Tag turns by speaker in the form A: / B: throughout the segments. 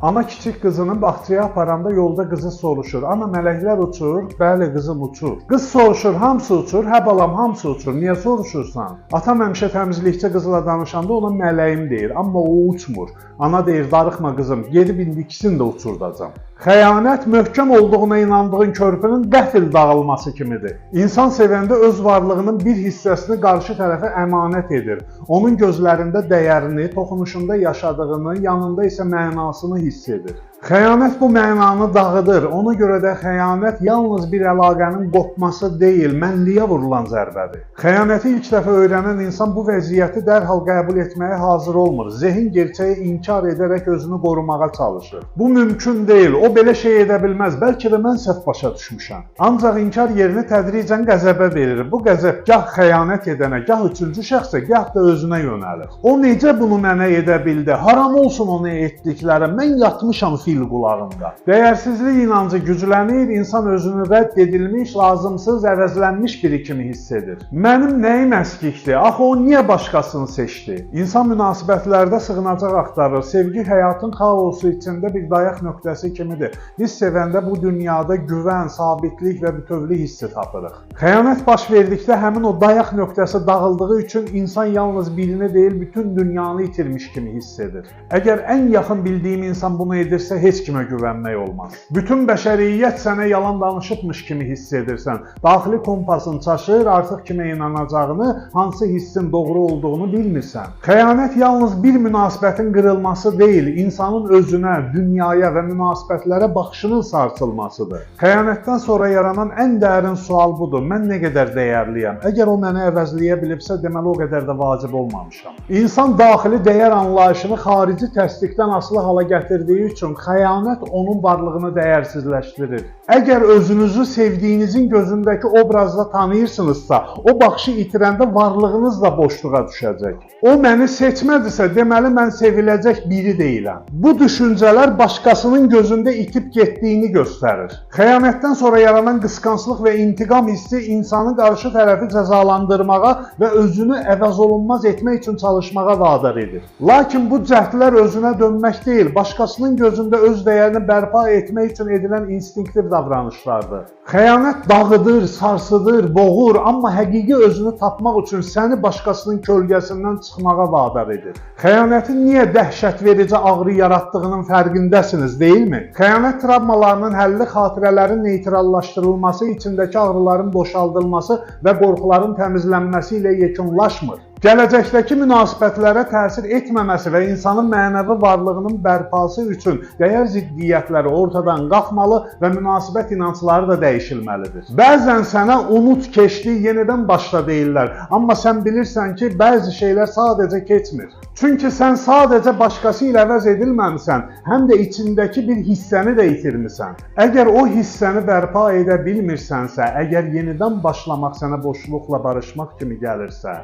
A: Ana kiçik qızını bağçaya aparanda yolda qızı soruşur. Ana mələklər uçur, bəli qızım uçur. Qız soruşur, hamısı uçur, hə balam hamısı uçur. Niyə soruşursan? Atam həmişə təmizlikçi qızla danışanda ona mələyim deyir, amma o uçmur. Ana deyir, darıxma qızım, gedib indi ikisini də uçurdacam. Xəyanət möhkəm olduğuna inandığın körpünün qəfil dağılması kimidir. İnsan sevəndə öz varlığının bir hissəsini qarşı tərəfə əmanət edir. Onun gözlərində dəyərini, toxunuşunda yaşadığını, yanında isə mənasını hiss edir. Xəyanət bu mənanı dağıdır. Ona görə də xəyanət yalnız bir əlaqənin qopması deyil, mənliyə vurulan zərbədir. Xəyanəti ilk dəfə öyrənən insan bu vəziyyəti dərhal qəbul etməyə hazır olmur. Zehin gerçəyi inkar edərək özünü qorumağa çalışır. Bu mümkün deyil. O belə şey edə bilməz. Bəlkə də mən səhv başa düşmüşəm. Ancaq inkar yerini tədricən qəzəbə verir. Bu qəzəb gah xəyanət edənə, gah üçüncü şəxsə, gah da özünə yönəlir. O necə bunu mənə edə bildi? Haram olsun onu etdiklərim. Mən yatmışam fil qulağında. Dəyərsizlik inancı güclənir, insan özünü rədd edilmiş, lazımsız, əvəzlənmiş biri kimi hiss edir. Mənim nəyim əskikdir? Axı o niyə başqasını seçdi? İnsan münasibətlərdə sığınacaq axtarır. Sevgi həyatın xaosu içində bir dayaq nöqtəsi kimidir. Biz sevəndə bu dünyada güvən, sabitlik və bütövlük hissi tapırıq. Xəyanət baş verdikdə həmin o dayaq nöqtəsi dağıldığı üçün insan yalnız birini deyil, bütün dünyanı itirmiş kimi hiss edir. Əgər ən yaxın bildiyim insan bunu edirsə, heç kimə güvənmək olmaz. Bütün bəşəriyyət sənə yalan danışıbmış kimi hiss edirsən. Daxili kompasın çaşır, artıq kimə inanacağını, hansı hissin doğru olduğunu bilmirsən. Xəyanət yalnız bir münasibətin qırılması deyil, insanın özünə, dünyaya və münasibətlərə baxışının sarsılmasıdır. Xəyanətdən sonra yaranan ən dərin sual budur. Mən nə qədər dəyərliyəm? Əgər o məni əvəzləyə bilibsə, deməli o qədər də vacib olmamışam. İnsan daxili dəyər anlayışını xarici təsdiqdən asılı hala gətirdiyi üçün xəyanət onun varlığını dəyərsizləşdirir. Əgər özünüzü sevdiyinizin gözündəki obrazda tanıyırsınızsa, o baxışı itirəndə varlığınız da boşluğa düşəcək. O məni seçmədisə, deməli mən seviləcək biri deyiləm. Bu düşüncələr başqasının gözündə itib getdiyini göstərir. Xəyanətdən sonra yaranan qısqanclıq və intiqam hissi insanı qarşı tərəfi cəzalandırmağa və özünü əvəzolunmaz etmək üçün çalışmağa vadar edir. Lakin bu cəhdlər özünə dönmək deyil, başqasının gözündə öz dəyərini bərpa etmək üçün edilən instinktiv davranışlardır. Xəyanət dağıdır, sarsıdır, boğur, amma həqiqi özünü tapmaq üçün səni başqasının kölgəsindən çıxmağa vadar edir. Xəyanətin niyə dəhşət verici ağrı yaratdığının fərqindəsiniz, deyilmi? Xəyanət travmalarının həlli xatirələrin neytrallaşdırılması, içindəki ağrıların boşaldılması və qorxuların təmizlənməsi ilə yekunlaşmır. Gələcəkdəki münasibətlərə təsir etməməsi və insanın mənəvi varlığının bərpası üçün dəyər ziddiyyətləri ortadan qalxmalı və münasibət inancları da dəyişilməlidir. Bəzən sənə unut, keçdi, yenidən başla deyirlər, amma sən bilirsən ki, bəzi şeylər sadəcə keçmir. Çünki sən sadəcə başqası ilə əvəz edilməmisən, həm də içindəki bir hissəni də itirmisən. Əgər o hissəni bərpa edə bilmirsənsə, əgər yenidən başlamaq sənə boşluqla barışmaq kimi gəlirsə,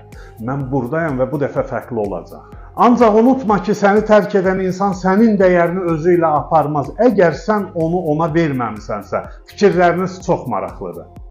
A: mən buradayam və bu dəfə fərqli olacaq. Ancaq unutma ki, səni tərk edən insan sənin dəyərini özü ilə aparmaz. Əgər sən onu ona verməmisənsə, fikirləriniz çox maraqlıdır.